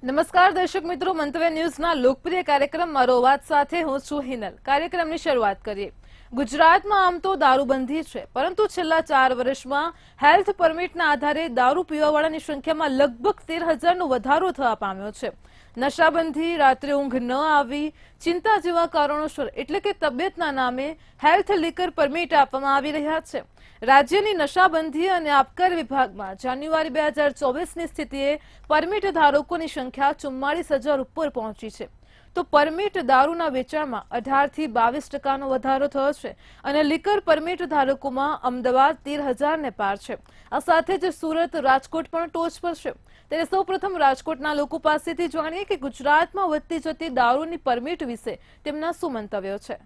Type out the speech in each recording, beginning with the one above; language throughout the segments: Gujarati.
નમસ્કાર દર્શક મિત્રો, મંતવ્ય ન્યૂઝના લોકપ્રિય કાર્યક્રમ મારો અવાજ સાથે હું છું હિનલ। કાર્યક્રમની શરૂઆત કરીએ। ગુજરાતમાં આમ તો દારૂબંધી છે, પરંતુ છેલ્લા 4 વર્ષમાં હેલ્થ પરમિટના આધારે દારૂ પીવાવાળાની સંખ્યામાં લગભગ 13,000નો વધારો થવા પામ્યો છે। નશાબંધી, રાત્રે ઊંઘ ન આવી, ચિંતા જેવા કારણોસર એટલે કે તબિયતના નામે હેલ્થ લીકર પરમિટ આપવામાં આવી રહ્યા છે। રાજ્યની નશાબંધી અને આબકારી વિભાગમાં જાન્યુઆરી 2024ની સ્થિતિએ પરમિટ ધારકોની સંખ્યા 44,000 ઉપર પહોંચી છે। તો પરમિટ દારૂના વેચાણમાં 18 થી 22% વધારો થયો છે અને લીકર પરમિટ ધારકોમાં અમદાવાદ 13,000ને પાર છે। આ સાથે જ સુરત, રાજકોટ પણ ટોચ પર છે। ત્યારે સૌપ્રથમ રાજકોટના લોકો પાસેથી જાણીએ કે ગુજરાતમાં વધતી જતી દારૂની પરમિટ વિશે તેમના શું મંતવ્યો છે।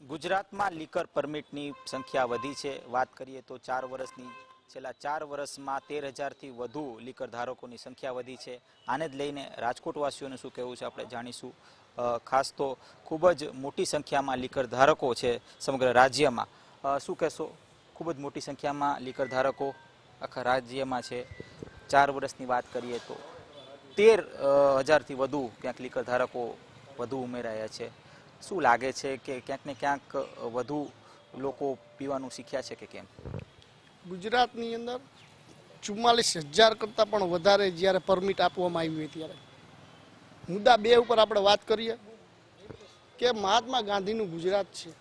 ગુજરાતમાં લીકર પરમિટની સંખ્યા વધી છે। વાત કરીએ તો 4 વર્ષની છેલ્લા 4 વર્ષમાં 13,000થી વધુ લીકર ધારકોની સંખ્યા વધી છે। આને જ લઈને રાજકોટવાસીઓનું શું કહેવું છે આપણે જાણીશું। ખાસ તો ખૂબ જ મોટી સંખ્યામાં લીકર ધારકો છે સમગ્ર રાજ્યમાં। શું કહેશો? ખૂબ જ મોટી સંખ્યામાં લીકર ધારકો આખા રાજ્યમાં છે। 4 વર્ષની વાત કરીએ તો 13,000થી વધુ ક્યાંક લીકર ધારકો વધુ ઉમેરાયા છે। શું લાગે છે કે ક્યાંક ને ક્યાંક વધુ લોકો પીવાનું શીખ્યા છે કે કેમ? ગુજરાતની અંદર 44,000 કરતાં પણ વધારે જ્યારે પરમિટ આપવામાં આવી હોય ત્યારે મુદ્દા 2 ઉપર આપણે વાત કરીએ કે મહાત્મા ગાંધીનું ગુજરાત છે।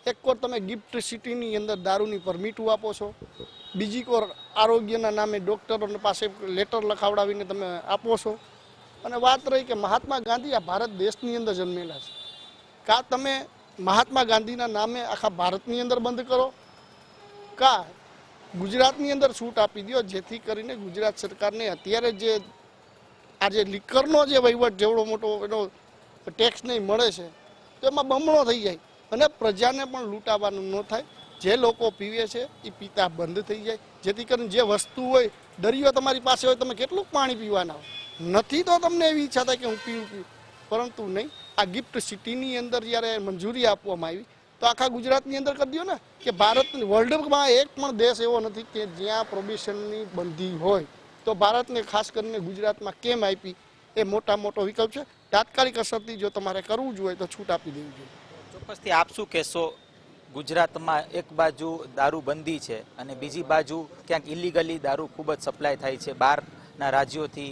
એક કોર તમે ગિફ્ટ સિટીની અંદર દારૂની પરમિટો આપો છો, બીજી કોર આરોગ્યના નામે ડૉક્ટરો પાસે લેટર લખાવડાવીને તમે આપો છો। અને વાત રહી કે મહાત્મા ગાંધી આ ભારત દેશની અંદર જન્મેલા છે, કાં તમે મહાત્મા ગાંધીના નામે આખા ભારતની અંદર બંધ કરો, કાં ગુજરાતની અંદર છૂટ આપી દો, જેથી કરીને ગુજરાત સરકારને અત્યારે જે આજે લીકરનો જે વહીવટ જેવડો મોટો એનો ટેક્સ નહીં મળે છે તો એમાં બમણો થઈ જાય અને પ્રજાને પણ લૂંટાવાનું ન થાય। જે લોકો પીવે છે એ પીતા બંધ થઈ જાય, જેથી કરીને જે વસ્તુ હોય, દરિયો તમારી પાસે હોય, તમે કેટલું પાણી પીવાના નથી તો તમને એવી ઈચ્છા થાય કે હું પીવું, પરંતુ નહીં। આ ગિફ્ટ સિટીની અંદર જ્યારે મંજૂરી આપવામાં આવી તો આખા ગુજરાતની અંદર કરી દો ને કે ભારત વર્લ્ડમાં એક પણ દેશ એવો નથી કે જ્યાં પ્રોબિશનની બંધી હોય, તો ભારતને ખાસ કરીને ગુજરાતમાં કેમ આપી એ મોટો વિકલ્પ છે। તાત્કાલિક અસરથી જો તમારે કરવું જોઈએ તો છૂટ આપી દેવી જોઈએ। ચોક્કસથી આપ શું કહેશો? ગુજરાતમાં એક બાજુ દારૂબંધી છે અને બીજી બાજુ ક્યાંક ઇલીગલી દારૂ ખૂબ જ સપ્લાય થાય છે। બહારના રાજ્યોથી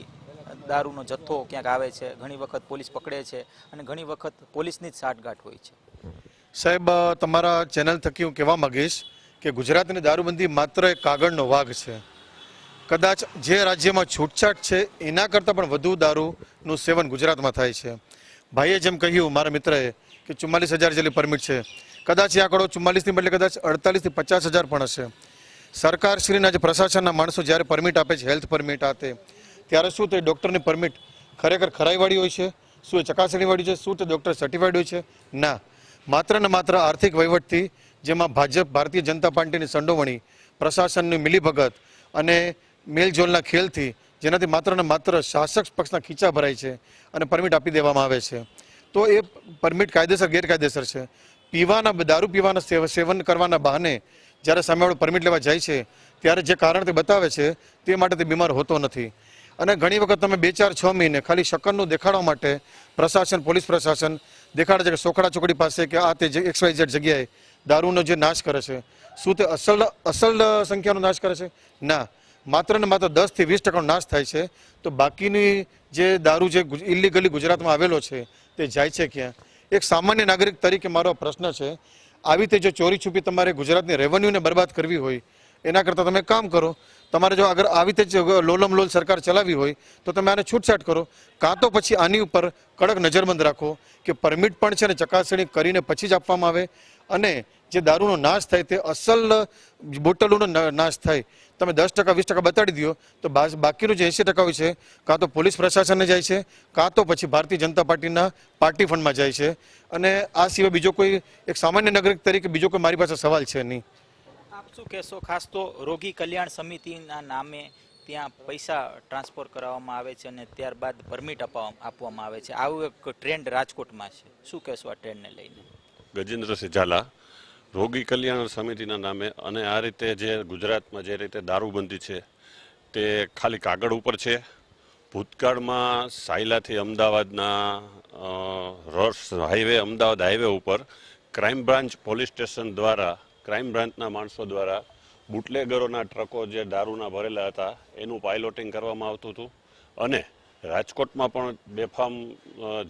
દારૂનો જથ્થો ક્યાંક આવે છે, ઘણી વખત પોલીસ પકડે છે અને ઘણી વખત પોલીસની જ સાઠગાંઠ હોય છે। સાહેબ, તમારા ચેનલ થકી હું કહેવા માગીશ કે ગુજરાતની દારૂબંધી માત્ર એક કાગળનો વાઘ છે। કદાચ જે રાજ્યમાં છૂટછાટ છે એના કરતાં પણ વધુ દારૂનું સેવન ગુજરાતમાં થાય છે। ભાઈએ જેમ કહ્યું, મારા મિત્રએ, કે 44,000 જેટલી પરમિટ છે, કદાચ એ આંકડો 44ની બદલે કદાચ 48થી 50,000 પણ હશે। સરકારશ્રીના જે પ્રશાસનના માણસો જ્યારે પરમિટ આપે છે, હેલ્થ પરમિટ આપે, ત્યારે શું તે ડૉક્ટરની પરમિટ ખરેખર ખરાઈવાળી હોય છે? શું એ ચકાસણીવાળી છે? શું તે ડૉક્ટર સર્ટિફાઈડ હોય છે? ના, માત્ર ને માત્ર આર્થિક વહીવટથી, જેમાં ભાજપ, ભારતીય જનતા પાર્ટીની સંડોવણી, પ્રશાસનની મિલીભગત અને મેલજોલના ખેલથી, જેનાથી માત્ર ને માત્ર શાસક પક્ષના ખીચા ભરાય છે અને પરમિટ આપી દેવામાં આવે છે। તો એ પરમિટ કાયદેસર ગેરકાયદેસર છે। દારૂ પીવાના સેવન કરવાના બહાને જ્યારે સામેવાળો પરમિટ લેવા જાય છે ત્યારે જે કારણ તે બતાવે છે તે માટે તે બીમાર હોતો નથી। અને ઘણી વખત તમે 2, 4, 6 મહિને ખાલી શકનનું દેખાડવા માટે પ્રશાસન, પોલીસ પ્રશાસન દેખાડે છે કે સોખડા ચોકડી પાસે કે આ તે XYZ જગ્યાએ દારૂનો જે નાશ કરે છે, શું તે અસલ સંખ્યાનો નાશ કરે છે? ના, માત્ર ને માત્ર 10 થી 20% નાશ થાય છે। તો બાકીની જે દારૂ જે ઇલીગલી ગુજરાતમાં આવેલો છે તે જાય છે ક્યાં? એક સામાન્ય નાગરિક તરીકે મારો પ્રશ્ન છે, આવી રીતે જો ચોરી છુપી તમારે ગુજરાતની રેવન્યુને બરબાદ કરવી હોય એના કરતાં તમે કામ કરો, તમારે જો અગર આવી રીતે લોલમ લોલ સરકાર ચલાવી હોય તો તમે આને છૂટછાટ કરો, કાં તો પછી આની ઉપર કડક નજરબંધ રાખો કે પરમિટ પણ છે ને ચકાસણી કરીને પછી જ આપવામાં આવે અને જે દારૂનો નાશ થાય તે અસલ બોટલોનો નાશ થાય। તમે 10%, 20% બતાડી દો તો બાકીનું જે 80% હોય છે કાં તો પોલીસ પ્રશાસનને જાય છે, કાં તો પછી ભારતીય જનતા પાર્ટીના પાર્ટી ફંડમાં જાય છે। અને આ સિવાય બીજો કોઈ એક સામાન્ય નાગરિક તરીકે બીજો કોઈ મારી પાસે સવાલ છે નહીં। આપ શું કહેશો? ખાસ તો રોગી કલ્યાણ સમિતિના નામે ત્યાં પૈસા ટ્રાન્સફર કરાવવામાં આવે છે અને ત્યારબાદ પરમિટ આપવામાં આવે છે। આવું એક ટ્રેન્ડ રાજકોટમાં છે, શું કહેશો આ ટ્રેન્ડને લઈને? ગજેન્દ્રસિંહ ઝાલા, રોગી કલ્યાણ સમિતિના નામે અને આ રીતે જે ગુજરાતમાં જે રીતે દારૂબંધી છે તે ખાલી કાગળ ઉપર છે, ભૂતકાળમાં સાયલાથી અમદાવાદના હાઈવે અમદાવાદ હાઈવે ઉપર ક્રાઇમ બ્રાન્ચ પોલીસ સ્ટેશન દ્વારા ક્રાઇમ બ્રાન્ચના માણસો દ્વારા બુટલેગરોના ટ્રકો જે દારૂના ભરેલા હતા એનું પાઇલોટિંગ કરવામાં આવતું હતું અને રાજકોટમાં પણ બેફામ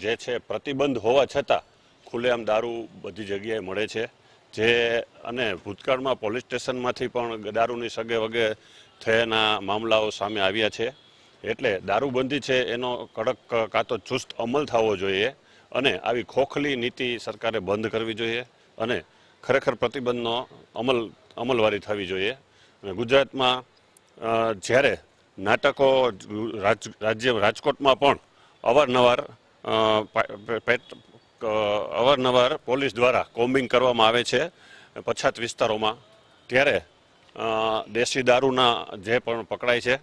જે છે પ્રતિબંધ હોવા છતાં ખુલ્લેઆમ દારૂ બધી જગ્યાએ મળે છે જે અને ભૂતકાળમાં પોલીસ સ્ટેશનમાંથી પણ દારૂની સગે વગે થયાના મામલાઓ સામે આવ્યા છે. એટલે દારૂબંધી છે એનો કડક કાં તો ચુસ્ત અમલ થવો જોઈએ અને આવી ખોખલી નીતિ સરકારે બંધ કરવી જોઈએ અને ખરેખર પ્રતિબંધનો અમલવારી થવી જોઈએ. અને ગુજરાતમાં જ્યારે નાટકો રાજકોટમાં પણ અવારનવાર પોલીસ દ્વારા કોમ્બિંગ કરવામાં આવે છે પછાત વિસ્તારોમાં, ત્યારે દેશી દારૂના જે પણ પકડાય છે,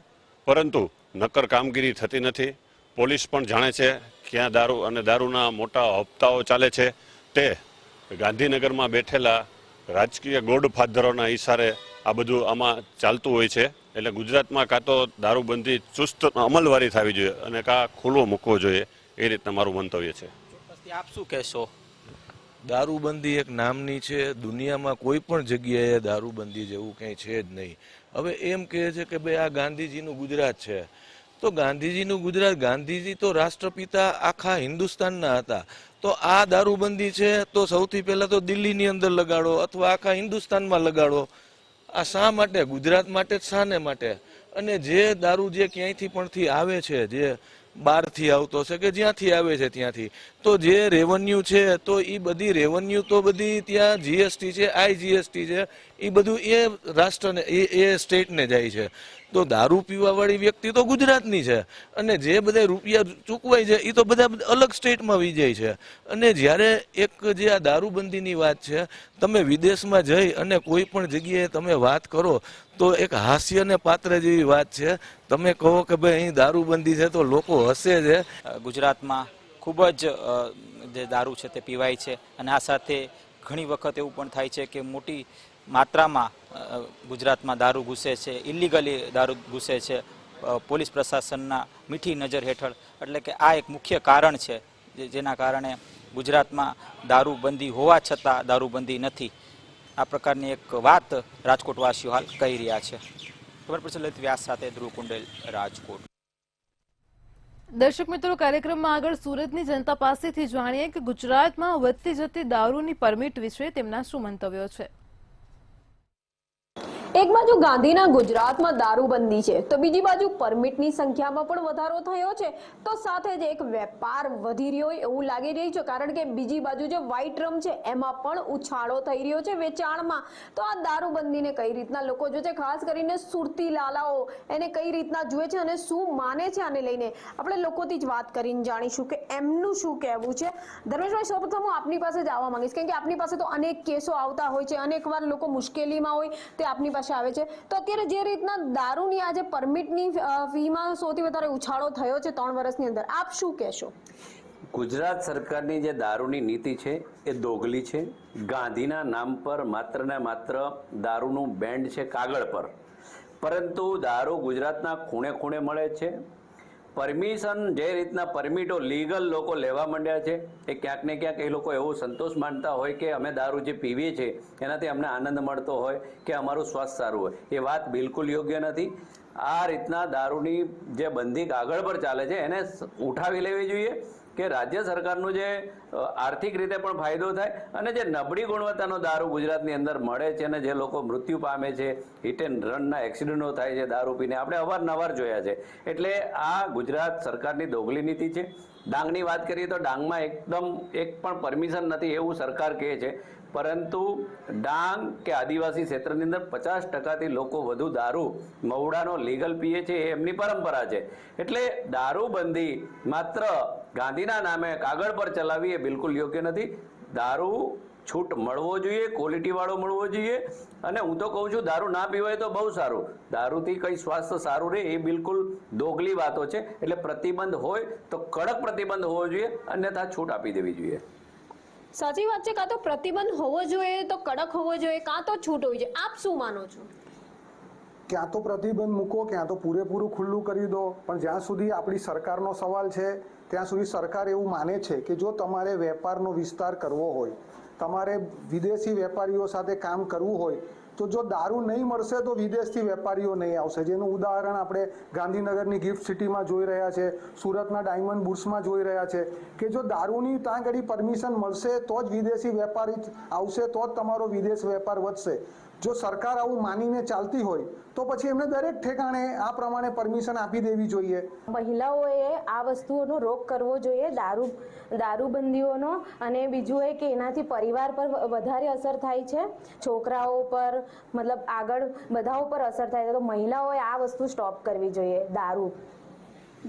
પરંતુ નક્કર કામગીરી થતી નથી. પોલીસ પણ જાણે છે ક્યાં દારૂ અને દારૂના મોટા હપ્તાઓ ચાલે છે. તે ગાંધીનગરમાં બેઠેલા રાજકીય ગોડફાધરોના ઈશારે આ બધું આમાં ચાલતું હોય છે. એટલે ગુજરાતમાં કાં તો દારૂબંધી ચુસ્ત અમલવારી થવી જોઈએ અને કાં ખુલ્લો મૂકવો જોઈએ, એ રીતના મારું મંતવ્ય છે. આપ શું કહેશો? દારૂબંધી એક નામની છે, દુનિયામાં કોઈ પણ જગ્યાએ દારૂબંધી જેવું કંઈ છે જ નહીં. હવે એમ કહે છે કે ભાઈ આ ગાંધીજીનું ગુજરાત છે, તો ગાંધીજીનું ગુજરાત, ગાંધીજી તો રાષ્ટ્રપિતા આખા હિન્દુસ્તાનના હતા. તો આ દારૂબંધી છે તો સૌથી પહેલા તો દિલ્હીની અંદર લગાડો અથવા આખા હિન્દુસ્તાનમાં લગાડો. આ શા માટે? ગુજરાત માટે જ શાને માટે? અને જે દારૂ જે ક્યાંયથી પણથી આવે છે, જે બહારથી આવતો છે કે જ્યાંથી આવે છે ત્યાંથી, તો જે રેવન્યુ છે તો એ બધી રેવન્યુ તો બધી ત્યાં જીએસટી છે, આઈજીએસટી છે, એ બધું એ રાષ્ટ્રને એ સ્ટેટને જાય છે. તો દારૂ પીવાવાળી વ્યક્તિ તો ગુજરાતની છે અને જે બધા રૂપિયા ચૂકવાય છે એ તો બધા અલગ સ્ટેટમાં વિજાય છે. અને જ્યારે એક જે આ દારૂબંધીની વાત છે, તમે વિદેશમાં જઈ અને કોઈ પણ જગ્યાએ તમે વાત કરો તો એક હાસ્યને પાત્ર જેવી વાત છે. તમે કહો કે ભાઈ અહીં દારૂબંધી છે તો લોકો હસે છે. ગુજરાતમાં ખૂબ જ જે દારૂ છે તે પીવાય છે અને આ સાથે ઘણી વખત એવું પણ થાય છે કે મોટી માત્રામાં ગુજરાતમાં દારૂ ઘૂસે છે, ઇલીગલી દારૂ ઘૂસે છે પોલીસ પ્રશાસનના મીઠી નજર હેઠળ. એટલે કે આ એક મુખ્ય કારણ છે જેના કારણે ગુજરાતમાં દારૂબંધી હોવા છતાં દારૂબંધી નથી. આ પ્રકારની એક વાત રાજકોટવાસીઓ હાલ કહી રહ્યા છે. ખબર પડશે લલિત વ્યાસ સાથે ધ્રુવ કુંડેલ, રાજકોટ. દર્શક મિત્રો, કાર્યક્રમમાં આગળ સુરતની જનતા પાસેથી જાણીએ કે ગુજરાતમાં વધતી જતી દારૂની પરમિટ વિશે તેમના શું મંતવ્યો છે. એક બાજુ ગાંધીના ગુજરાતમાં દારૂબંધી છે તો બીજી બાજુ પરમિટની સંખ્યામાં પણ વધારો થયો છે, તો સાથે જ એક વેપાર વધી રહ્યો એવું લાગી રહ્યું છે. કારણ કે બીજી બાજુ જે વ્હાઇટ રમ છે એમાં પણ ઉછાળો થઈ રહ્યો છે વેચાણમાં. તો આ દારૂબંધીને કઈ રીતના લોકો જોવે છે, ખાસ કરીને સુરતી લાલાઓ એને કઈ રીતના જુએ છે અને શું માને છે આને લઈને, આપણે લોકોથી જ વાત કરીને જાણીશું કે એમનું શું કહેવું છે. ધર્મેશભાઈ, સૌપ્રથમ હું આપની પાસે જ આવવા માંગીશ, કેમ કે આપની પાસે તો અનેક કેસો આવતા હોય છે, અનેકવાર લોકો મુશ્કેલીમાં હોય તે આપની આવે છે. તો અત્યારે જે રીતના દારૂની આજે પરમિટની ફીમાં સૌથી વધારે ઉછાળો થયો છે 3 વર્ષની અંદર, આપ શું કહેશો? ગુજરાત સરકારની જે દારૂની નીતિ છે એ દોગલી છે. ગાંધીના નામ પર માત્ર ને માત્ર દારૂનું બેન્ડ છે કાગળ પર, પરંતુ દારૂ ગુજરાતના ખૂણે ખૂણે મળે છે. પરમિશન જે રીતના પરમિટો લીગલ લોકો લેવા માંડ્યા છે એ ક્યાંક ને ક્યાંક એ લોકો એવો સંતોષ માનતા હોય કે અમે દારૂ જે પીવીએ છીએ એનાથી અમને આનંદ મળતો હોય કે અમારું સ્વાસ્થ્ય સારું હોય. એ વાત બિલકુલ યોગ્ય નથી. આ રીતના દારૂની જે બંધી કાગળ પર ચાલે છે એને ઉઠાવી લેવી જોઈએ કે રાજ્ય સરકારનું જે આર્થિક રીતે પણ ફાયદો થાય અને જે નબળી ગુણવત્તાનો દારૂ ગુજરાતની અંદર મળે છે અને જે લોકો મૃત્યુ પામે છે, હિટ એન્ડ રનના એક્સિડન્ટો થાય છે દારૂ પીને, આપણે અવારનવાર જોયા છે. એટલે આ ગુજરાત સરકારની દોગલી નીતિ છે. ડાંગની વાત કરીએ તો ડાંગમાં એકદમ એક પણ પરમિશન નથી એવું સરકાર કહે છે, પરંતુ ડાંગ કે આદિવાસી ક્ષેત્રની અંદર 50%થી લોકો વધુ દારૂ મહુડાનો લીગલ પીએ છે, એ એમની પરંપરા છે. એટલે દારૂબંધી માત્ર ગાંધીના નામે કાગળ પર ચલાવવી એ બિલકુલ યોગ્ય નથી. દારૂ છૂટ મળવો જોઈએ, ક્વોલિટી વાળો મળવો જોઈએ. અને હું તો કહું છું દારૂ ના પીવાય તો બહુ સારું, દારૂથી કઈ સ્વાસ્થ્ય સારું રહે એ બિલકુલ દોગલી વાતો છે. એટલે પ્રતિબંધ હોય તો કડક પ્રતિબંધ હોવો જોઈએ, અન્યથા છૂટ આપી દેવી જોઈએ. સાચી વાત છે, કાં તો પ્રતિબંધ હોવો જોઈએ તો કડક હોવો જોઈએ, કાં તો છૂટ હોવી જોઈએ. આપ શું માનો છો? ક્યાં તો પ્રતિબંધ મૂકો, ક્યાં તો પૂરેપૂરું ખુલ્લું કરી દો. પણ જ્યાં સુધી આપણી સરકારનો સવાલ છે ત્યાં સુધી સરકાર એવું માને છે કે જો તમારે વેપારનો વિસ્તાર કરવો હોય, તમારે વિદેશી વેપારીઓ સાથે કામ કરવું હોય, તો જો દારૂ નહીં મળશે તો વિદેશથી વેપારીઓ નહીં આવશે. જેનું ઉદાહરણ આપણે ગાંધીનગરની ગિફ્ટ સિટીમાં જોઈ રહ્યા છે, સુરતના ડાયમંડ બુર્સમાં જોઈ રહ્યા છે કે જો દારૂની ત્યાં આગળ પરમિશન મળશે તો જ વિદેશી વેપારી આવશે, તો જ તમારો વિદેશ વેપાર વધશે. જો સરકાર આવું માનીને ચાલતી હોય તો પછી એમને દરેક ઠેકાણે આ પ્રમાણે પરમિશન આપી દેવી જોઈએ. મહિલાઓએ આ વસ્તુઓનો રોક કરવો જોઈએ, દારૂબંધીઓનો. અને બીજું એ કે એનાથી પરિવાર પર વધારે અસર થાય છે, છોકરાઓ પર, મતલબ આગળ બધા ઉપર અસર થાય છે. તો મહિલાઓએ આ વસ્તુ સ્ટોપ કરવી જોઈએ. દારૂ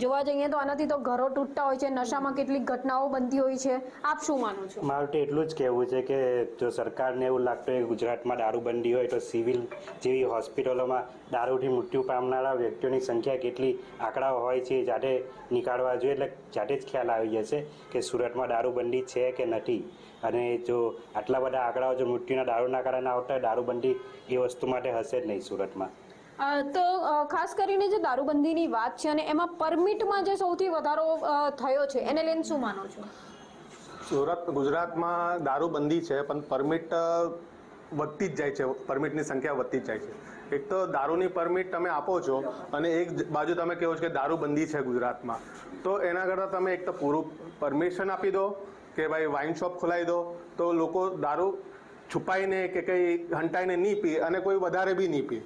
જોવા જઈએ તો આનાથી તો ઘરો તૂટતા હોય છે, નશામાં કેટલીક ઘટનાઓ બનતી હોય છે. આપ શું માનો છો? મારું તો એટલું જ કહેવું છે કે જો સરકારને એવું લાગતું હોય કે ગુજરાતમાં દારૂબંધી હોય તો સિવિલ જેવી હોસ્પિટલોમાં દારૂથી મૃત્યુ પામનારા વ્યક્તિઓની સંખ્યા કેટલી આંકડાઓ હોય છે જાતે નીકાળવા જોઈએ, એટલે જાતે જ ખ્યાલ આવી જશે કે સુરતમાં દારૂબંધી છે કે નથી. અને જો આટલા બધા આંકડાઓ જો મૃત્યુના દારૂના કારણે આવતા હોય, દારૂબંધી એ વસ્તુ માટે હશે જ નહીં સુરતમાં. તો ખાસ કરીને જે દારૂબંધીની વાત છે અને એમાં પરમિટમાં જે સૌથી વધારો થયો છે એને લઈને શું માનો છો? ગુજરાતમાં દારૂબંધી છે પણ પરમિટ વધતી જ જાય છે, પરમિટની સંખ્યા વધતી જ જાય છે. એક તો દારૂની પરમિટ તમે આપો છો અને એક બાજુ તમે કહો છો કે દારૂબંધી છે ગુજરાતમાં, તો એના કરતાં તમે એક તો પૂરું પરમિશન આપી દો કે ભાઈ વાઇન શોપ ખોલાવી દો, તો લોકો દારૂ છુપાઈને કે કંઈ હંટાઈને નહીં પી અને કોઈ વધારે બી નહીં પી.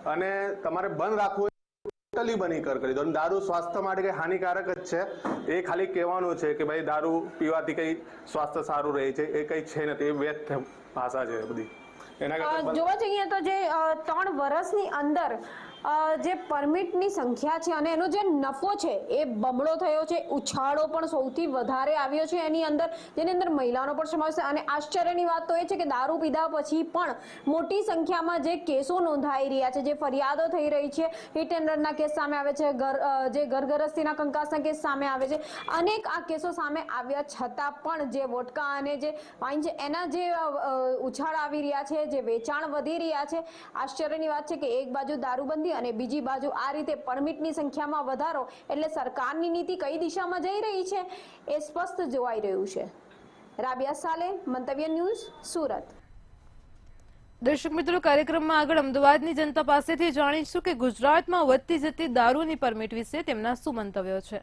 અને તમારે બંધ રાખવું ટોટલી બંધ કરી દો. દારૂ સ્વાસ્થ્ય માટે કંઈ હાનિકારક જ છે, એ ખાલી કહેવાનું છે કે ભાઈ દારૂ પીવાથી કંઈ સ્વાસ્થ્ય સારું રહે છે, એ કંઈ છે નથી, એ વ્યર્થ ભાષા છે બધી. જોવા જઈએ તો જે 3 વર્ષની અંદર જે પરમિટની સંખ્યા છે અને એનો જે નફો છે એ બમણો થયો છે, ઉછાળો પણ સૌથી વધારે આવ્યો છે એની અંદર, જેની અંદર મહિલાઓનો પણ સમાવેશ છે. અને આશ્ચર્યની વાત તો એ છે કે દારૂ પીધા પછી પણ મોટી સંખ્યામાં જે કેસો નોંધાઈ રહ્યા છે, જે ફરિયાદો થઈ રહી છે, હિટ એન્ડ રનના કેસ સામે આવે છે, જે ઘરગરસ્તીના કંકાસના કેસ સામે આવે છે, અનેક આ કેસો સામે આવ્યા છતાં પણ જે વોડકા અને જે વાઇન છે એના જે ઉછાળ આવી રહ્યા છે, જે વેચાણ વધી રહ્યા છે. આશ્ચર્યની વાત છે કે એક બાજુ દારૂબંધી અને બીજી બાજુ આ રીતે પરમિટની સંખ્યામાં વધારો, એટલે સરકારની નીતિ કઈ દિશામાં જઈ રહી છે એ સ્પષ્ટ જોવાઈ રહ્યું છે. રાબિયા સાલે, મંતવ્ય ન્યૂઝ, સુરત. દર્શક મિત્રો, કાર્યક્રમમાં આગળ અમદાવાદની જનતા પાસેથી જાણીશું કે ગુજરાતમાં વધતી જતી દારૂની પરમિટ વિશે તેમના શું મંતવ્યો છે.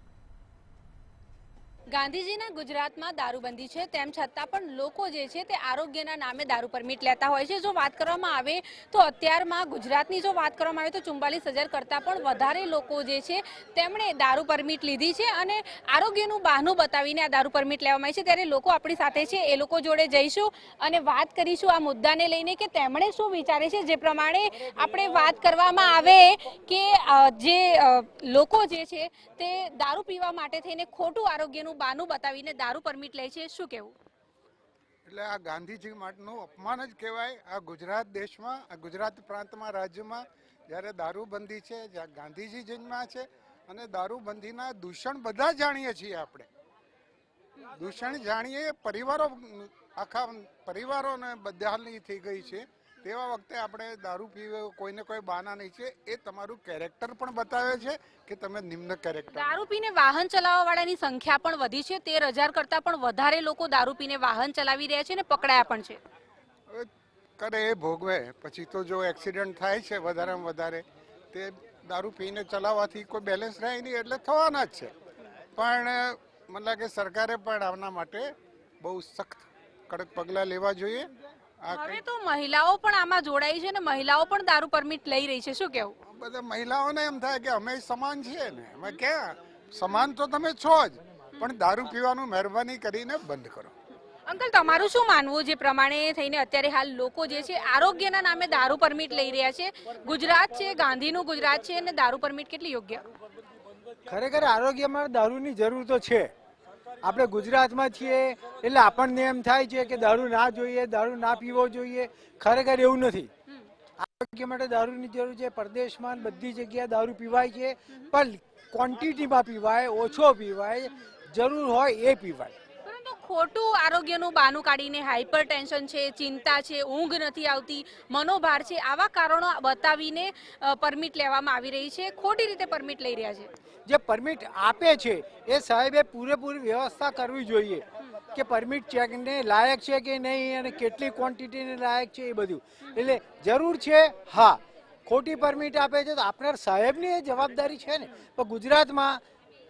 ગાંધીજીના ગુજરાતમાં દારૂબંધી છે તેમ છતાં પણ લોકો જે છે તે આરોગ્યના નામે દારૂ પરમિટ લેતા હોય છે. જો વાત કરવામાં આવે તો અત્યારમાં ગુજરાતની જો વાત કરવામાં આવે તો 44,000 કરતાં પણ વધારે લોકો જે છે તેમણે દારૂ પરમિટ લીધી છે અને આરોગ્યનું બહાનું બતાવીને આ દારૂ પરમિટ લેવામાં આવી છે. ત્યારે લોકો આપણી સાથે છે, એ લોકો જોડે જઈશું અને વાત કરીશું આ મુદ્દાને લઈને કે તેમણે શું વિચારે છે. જે પ્રમાણે આપણે વાત કરવામાં આવે કે જે લોકો જે છે તે દારૂ પીવા માટે થઈને ખોટું આરોગ્યનું બાનું બતાવીને દારૂ પરમિટ લે છે, શું કહેવું? એટલે આ ગાંધીજી માટેનું અપમાન જ કહેવાય. આ ગુજરાત દેશમાં, આ ગુજરાત પ્રાંતમાં, રાજ્યમાં જ્યારે દારૂબંધી છે, જ્યાં ગાંધીજી જન્મ્યા છે અને દારૂબંધીના દૂષણ બધા જાણીએ છીએ આપણે. દૂષણ જાણીએ, પરિવારો, આખા પરિવારોને બદહાલી થઈ ગઈ છે. તેવા વખતે આપણે દારૂ પીવે કોઈને કોઈ બાના નહીં છે. એ તમારું કેરેક્ટર પણ બતાવે છે કે તમે નિમ્ન કેરેક્ટર. દારૂ પીને વાહન ચલાવવા વાળાની સંખ્યા પણ વધી છે. 13,000 કરતાં પણ વધારે લોકો દારૂ પીને વાહન ચલાવી રહ્યા છે અને પકડાયા પણ છે. કરે એ ભોગવે. પછી તો જો એક્સિડન્ટ થાય છે વધારેમાં વધારે, તે દારૂ પીને ચલાવવાથી કોઈ બેલેન્સ રહે નહીં, એટલે થવાના જ છે. પણ મને લાગે સરકારે પણ આના માટે બહુ સખ્ત કડક પગલાં લેવા જોઈએ. હવે તો મહિલાઓ પણ આમાં જોડાઈ છે ને મહિલાઓ પણ દારૂ પરમિટ લઈ રહી છે, શું કહેવું? બધા મહિલાઓને એમ થાય કે અમે સમાન છીએ ને. અમે ક્યાં સમાન? તો તમે છો જ, પણ દારૂ પીવાનું મહેરબાની કરીને બંધ કરો. અંકલ, તમારું શું માનવું? જે પ્રમાણે થઈને અત્યારે હાલ લોકો જે છે આરોગ્યના નામે દારૂ પરમિટ લઈ રહ્યા છે, ગુજરાત છે, ગાંધીનું ગુજરાત છે, અને દારૂ પરમિટ કેટલી યોગ્ય? ખરેખર આરોગ્યમાં દારૂની જરૂર તો છે. આપણે ગુજરાતમાં છીએ એટલે આપણને એમ થાય છે કે દારૂ ના જોઈએ, દારૂ ના પીવો જોઈએ. ખરેખર એવું નથી. આરોગ્ય માટે દારૂની જરૂર છે. પરદેશમાં બધી જગ્યાએ દારૂ પીવાય છે, પણ ક્વોન્ટિટીમાં પીવાય, ઓછો પીવાય, જરૂર હોય એ પીવાય. પરંતુ ખોટું આરોગ્યનું બહાનું કાઢીને હાઇપર ટેન્શન છે, ચિંતા છે, ઊંઘ નથી આવતી, મનોભાર છે, આવા કારણો બતાવીને પરમિટ લેવામાં આવી રહી છે, ખોટી રીતે પરમિટ લઈ રહ્યા છે. જે પરમિટ આપે છે એ સાહેબે પૂરેપૂરી વ્યવસ્થા કરવી જોઈએ કે પરમિટ ચેકને લાયક છે કે નહીં અને કેટલી ક્વોન્ટિટીને લાયક છે એ બધું. એટલે જરૂર છે, હા, ખોટી પરમિટ આપે છે તો આપણા સાહેબની એ જવાબદારી છે ને. પણ ગુજરાતમાં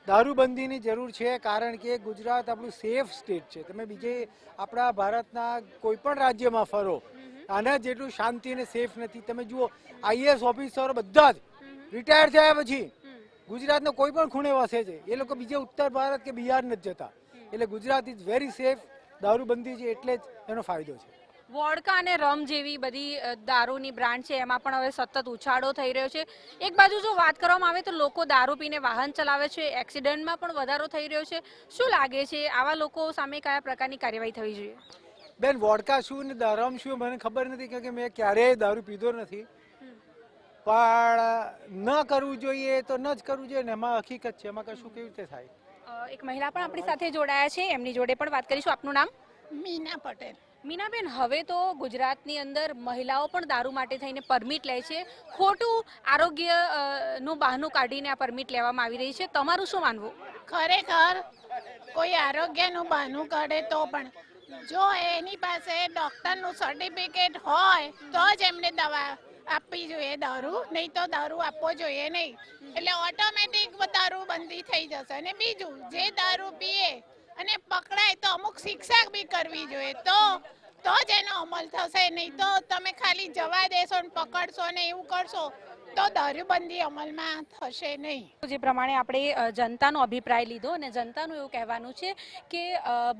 દારૂબંધીની જરૂર છે કારણ કે ગુજરાત આપણું સેફ સ્ટેટ છે. તમે બીજે આપણા ભારતના કોઈ પણ રાજ્યમાં ફરો, આના જેટલું શાંતિ અને સેફ નથી. તમે જુઓ આઈએએસ ઓફિસરો બધા જ રિટાયર થયા પછી ગુજરાતનો કોઈ પણ ખૂણે વસે છે. એ લોકો બીજે ઉત્તર ભારત કે બિહાર નથી જતા. એટલે ગુજરાત ઇઝ વેરી સેફ. દારૂબંધી છે એટલે જ એનો ફાયદો છે. વોડકા અને રમ જેવી બધી દારૂની બ્રાન્ડ છે એમાં પણ હવે સતત ઉછાળો થઈ રહ્યો છે. એક બાજુ જો વાત કરવામાં આવે તો લોકો દારૂ પીને વાહન ચલાવે છે, એક્સિડન્ટમાં પણ વધારો થઈ રહ્યો છે. શું લાગે છે આવા લોકો સામે કયા પ્રકારની કાર્યવાહી થવી જોઈએ? બેન, વોડકા શું ને રમ શું મને ખબર નથી કે મેં ક્યારેય દારૂ પીધો નથી. પણ ન કરવું જોઈએ તો ન જ કરવું જોઈએ ને એમાં હકીકત છે. એમાં કશું કેવી રીતે થાય? એક મહિલા પણ આપણી સાથે જોડાયા છે, એમની જોડે પણ વાત કરીશું. આપનું નામ? મીના પટેલ. મીનાબેન, હવે તો ગુજરાતની અંદર મહિલાઓ પણ દારૂ માટે થઈને પરમિટ લે છે. ખોટું આરોગ્ય નું બહાનું કાઢીને આ પરમિટ લેવામાં આવી રહી છે. તમારું શું માનવું? ખરેખર કોઈ આરોગ્યનું બહાનું કાઢે તો પણ જો એની પાસે ડૉક્ટરનું સર્ટિફિકેટ હોય તો જ એમને દવા આપવી જોઈએ, દારૂ નહીં તો દારૂ આપવો જોઈએ નહીં. એટલે ઓટોમેટિક દારૂ બંધી થઈ જશે. અને બીજું, જે દારૂ પીએ અને પકડાય તો અમુક શિક્ષા બી કરવી જોઈએ તો જ એનો અમલ થશે. નહીં તો તમે ખાલી જવા દેશો ને પકડશો ને એવું કરશો તો દારૂબંધી અમલમાં થશે નહીં. જે પ્રમાણે આપણે જનતાનો અભિપ્રાય લીધો અને જનતાનું એવું કહેવાનું છે કે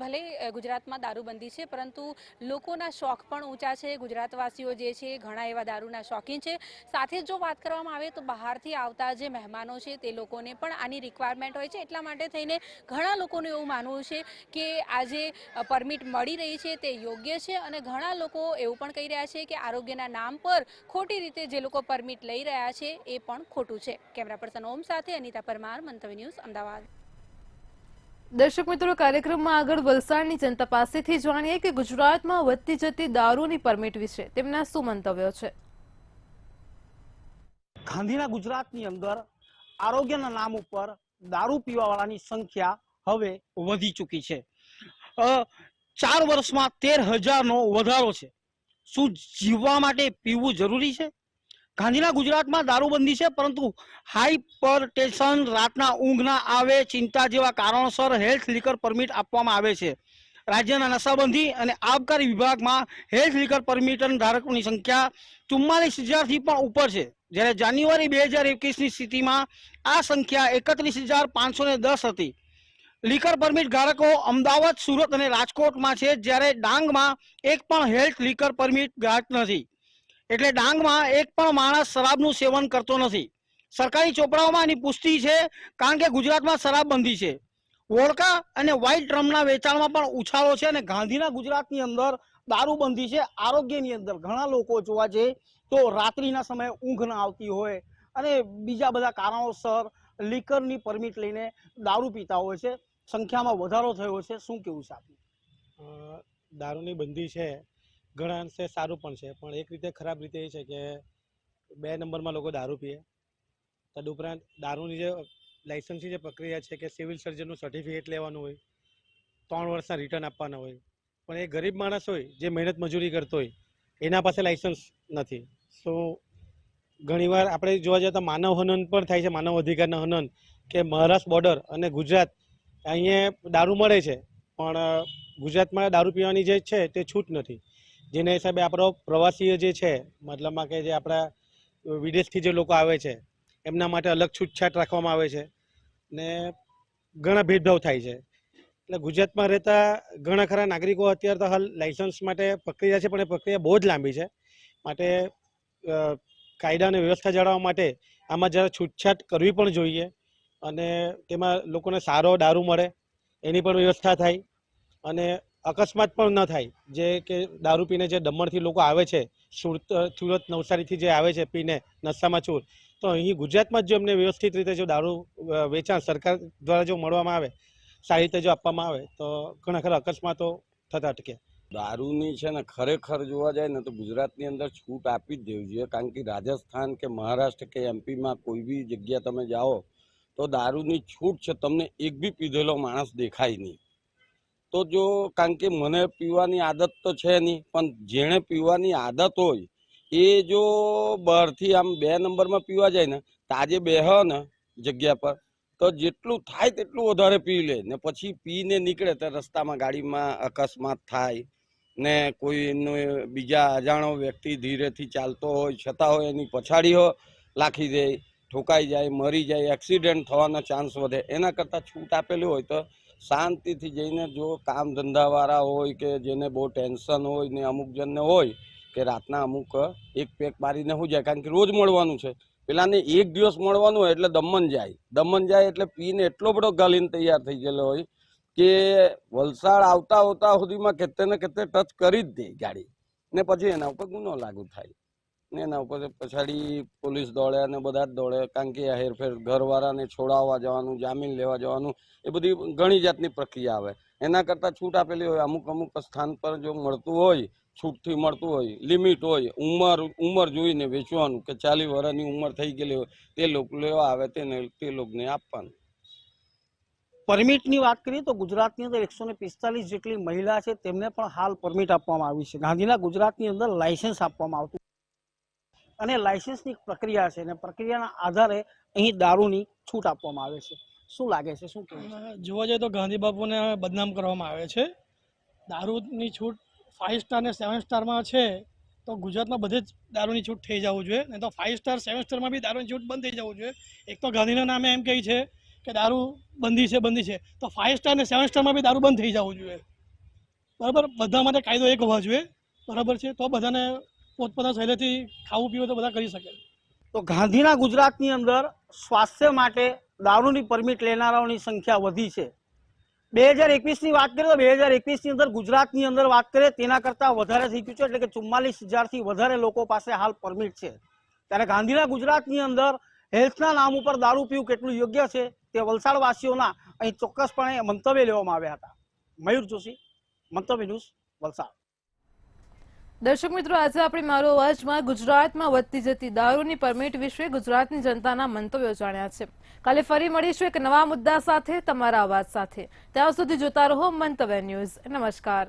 ભલે ગુજરાતમાં દારૂબંધી છે પરંતુ લોકોના શોખ પણ ઊંચા છે. ગુજરાતવાસીઓ જે છે ઘણા એવા દારૂના શોખીન છે. સાથે જો વાત કરવામાં આવે તો બહારથી આવતા જે મહેમાનો છે તે લોકોને પણ આની રિક્વાયરમેન્ટ હોય છે. એટલા માટે થઈને ઘણા લોકોનું એવું માનવું છે કે આજે પરમિટ મળી રહી છે તે યોગ્ય છે અને ઘણા લોકો એવું પણ કહી રહ્યા છે કે આરોગ્યના નામ પર ખોટી રીતે જે લોકો પરમિટ લઈ રહ્યા છે એ પણ ખોટું છે. કેમેરા પર્સન ઓમ સાથે અનિતા પરમાર, મંતવ્ય ન્યૂઝ, અમદાવાદ. દર્શક મિત્રો, કાર્યક્રમમાં આગળ વલસાડની જનતા પાસેથી જાણીએ કે ગુજરાતમાં વધતી જતી દારૂની પરમિટ વિશે તેમના શું મંતવ્યો છે. ગાંધીના ગુજરાતની અંદર આરોગ્યના નામ ઉપર દારૂ પીવાવાળાની સંખ્યા હવે વધી ચૂકી છે. 4 વર્ષમાં 13,000નો વધારો છે. શું જીવવા માટે પીવું જરૂરી છે? ગાંધીના ગુજરાતમાં દારૂબંધી છે પરંતુ હાઈપર ટેન્શન, રાતના ઊંઘ ના આવે, ચિંતા જેવા કારણોસર હેલ્થ લીકર પરમિટ આપવામાં આવે છે. રાજ્યના નશાબંધી અને આબકારી વિભાગમાં હેલ્થ લીકર પરમિટ ધારકોની સંખ્યા 44,000થી પણ ઉપર છે. જ્યારે જાન્યુઆરી 2021ની સ્થિતિમાં આ સંખ્યા 31,510 હતી. લીકર પરમિટ ધારકો અમદાવાદ, સુરત અને રાજકોટમાં છે, જ્યારે ડાંગમાં એક પણ હેલ્થ લીકર પરમિટ ગ્રાહક નથી. એટલે ડાંગમાં એક પણ માણસ શરાબનું સેવન કરતો નથી. સરકારી ચોપડાઓમાં એની પુષ્ટિ છે કારણ કે ગુજરાતમાં શરાબબંધી છે. વોડકા અને વ્હાઇટ રમના વેચાણમાં પણ ઉછાળો છે અને ગાંધીના ગુજરાતની અંદર દારૂબંધી છે. આરોગ્યની અંદર ઘણા લોકો જોવા જઈએ તો રાત્રિના સમયે ઊંઘ ના આવતી હોય અને બીજા બધા કારણોસર લીકરની પરમિટ લઈને દારૂ પીતા હોય છે. સંખ્યામાં વધારો થયો છે. શું કેવું છે આપનું? દારૂની બંધી છે ઘણા અંશે સારું પણ છે, પણ એક રીતે ખરાબ રીતે એ છે કે 2 નંબરમાં લોકો દારૂ પીએ. તદુપરાંત દારૂની જે લાઇસન્સની જે પ્રક્રિયા છે કે સિવિલ સર્જનનું સર્ટિફિકેટ લેવાનું હોય, 3 વર્ષના રિટર્ન આપવાના હોય, પણ એ ગરીબ માણસ હોય જે મહેનત મજૂરી કરતો હોય એના પાસે લાઇસન્સ નથી. સો ઘણીવાર આપણે જોવા જઈએ તો માનવ હનન પણ થાય છે, માનવ અધિકારના હનન, કે મહારાષ્ટ્ર બોર્ડર અને ગુજરાત અહીંયા દારૂ મળે છે પણ ગુજરાતમાં દારૂ પીવાની જે છે તે છૂટ નથી. જેના હિસાબે આપણો પ્રવાસીઓ જે છે, મતલબમાં કે જે આપણા વિદેશથી જે લોકો આવે છે એમના માટે અલગ છૂટછાટ રાખવામાં આવે છે ને ઘણા ભેદભાવ થાય છે. એટલે ગુજરાતમાં રહેતા ઘણા ખરા નાગરિકો અત્યારે તો હાલ લાઇસન્સ માટે પ્રક્રિયા છે, પણ એ પ્રક્રિયા બહુ જ લાંબી છે. માટે કાયદા અને વ્યવસ્થા જાળવવા માટે આમાં જરા છૂટછાટ કરવી પણ જોઈએ અને તેમાં લોકોને સારો દારૂ મળે એની પણ વ્યવસ્થા થાય અને અકસ્માત પણ ન થાય. જે કે દારૂ પીને જે દમણથી લોકો આવે છે, સુરત નવસારીથી જે આવે છે પીને નશામાં ચૂર, તો અહીં ગુજરાતમાં જ જો એમને વ્યવસ્થિત રીતે જો દારૂ વેચાણ સરકાર દ્વારા જો મળવામાં આવે સારી રીતે જો આપવામાં આવે તો ઘણા ખરા અકસ્માતો થતા અટકે. દારૂની છે ને ખરેખર જોવા જાય ને તો ગુજરાતની અંદર છૂટ આપી જ દેવી જોઈએ, કારણ કે રાજસ્થાન કે મહારાષ્ટ્ર કે એમપીમાં કોઈ બી જગ્યા તમે જાઓ તો દારૂની છૂટ છે, તમને એક બી પીધેલો માણસ દેખાય નહીં. તો જો કારણ કે મને પીવાની આદત તો છે નહીં, પણ જેણે પીવાની આદત હોય એ જો બહારથી આમ 2 નંબરમાં પીવા જાય ને તાજે બેહ ને જગ્યા પર તો જેટલું થાય તેટલું વધારે પી લે ને પછી પીને નીકળે તો રસ્તામાં ગાડીમાં અકસ્માત થાય ને કોઈનો બીજા અજાણો વ્યક્તિ ધીરેથી ચાલતો હોય છતાં હોય એની પછાડી લાખી દે, ઠોકાઈ જાય, મરી જાય, એક્સિડન્ટ થવાનો ચાન્સ વધે. એના કરતાં છૂટ આપેલી હોય તો શાંતિથી જઈને જો કામ ધંધાવાળા હોય કે જેને બહુ ટેન્શન હોય ને અમુક જણને હોય કે રાતના અમુક એક પેક મારીને શું જાય, કારણ કે રોજ મળવાનું છે, પેલાને એક દિવસ મળવાનું હોય એટલે દમણ જાય એટલે પીને એટલો બધો ગાલીને તૈયાર થઈ ગયેલો હોય કે વલસાડ આવતા સુધીમાં કેતે ને કેતે ટચ કરી જ દે ગાડી ને પછી એના ઉપર ગુનો લાગુ થાય ને એના ઉપર પછાડી પોલીસ દોડે અને બધા જ દોડે, કારણ કે હેરફેર ઘરવાળાને છોડાવવા જવાનું, જામીન લેવા જવાનું, એ બધી ઘણી જાતની પ્રક્રિયા આવે. એના કરતાં છૂટ આપેલી હોય, અમુક સ્થાન પર જો મળતું હોય, છૂટથી મળતું હોય, લિમિટ હોય, ઉંમર જોઈને વેચવાનું કે 40 વર્ષની ઉંમર થઈ ગયેલી હોય તે લોકો લેવા આવે તે લોકોને આપવાનું. પરમિટની વાત કરીએ તો ગુજરાતની અંદર 145 જેટલી મહિલા છે તેમને પણ હાલ પરમિટ આપવામાં આવી છે. ગાંધીના ગુજરાતની અંદર લાયસન્સ આપવામાં આવતું અને લાયસન્સની પ્રક્રિયા છે અને પ્રક્રિયાના આધારે અહીં દારૂની છૂટ આપવામાં આવે છે. શું લાગે છે, શું કહેવું છે? જોવા જઈએ તો ગાંધી બાપુને બદનામ કરવામાં આવે છે. દારૂની છૂટ 5 સ્ટાર ને 7 સ્ટારમાં છે તો ગુજરાતમાં બધે જ દારૂની છૂટ થઈ જવું જોઈએ, નહીં તો 5 સ્ટાર 7 સ્ટારમાં બી દારૂની છૂટ બંધ થઈ જવું જોઈએ. એક તો ગાંધીના નામે એમ કહે છે કે દારૂ બંધી છે તો 5 સ્ટાર ને 7 સ્ટારમાં બી દારૂ બંધ થઈ જવું જોઈએ. બરાબર, બધા માટે કાયદો એક હોવા જોઈએ. બરાબર છે, તો બધાને પોતપોતાના શૈલીથી ખાવું પીવું તો બધા કરી શકે. તો ગાંધીના ગુજરાતની અંદર સ્વાસ્થ્ય માટે દારૂની પરમિટ લેનારાઓની સંખ્યા વધી છે. 2021ની વાત કરીએ તો 2021ની અંદર ગુજરાતની અંદર વાત કરીએ તેના કરતાં વધારે થઈ ગયું છે, એટલે કે 44,000થી વધારે લોકો પાસે હાલ પરમિટ છે. ત્યારે ગાંધીના ગુજરાતની અંદર હેલ્થના નામ ઉપર દારૂ પીવું કેટલું યોગ્ય છે તે વલસાડવાસીઓના અહીં ચોક્કસપણે મંતવ્ય લેવામાં આવ્યા હતા. મયુર જોશી, મંતવ્ય ન્યૂઝ, વલસાડ. દર્શક મિત્રો, આજે આપણે મારો અવાજમાં ગુજરાતમાં વધતી જતી દારૂની પરમિટ વિશે ગુજરાતની જનતાના મંતવ્યો જાણ્યા છે. કાલે ફરી મળીશું એક નવા મુદ્દા સાથે, તમારા અવાજ સાથે. ત્યાં સુધી જોતા રહો મંતવ્ય ન્યૂઝ. નમસ્કાર.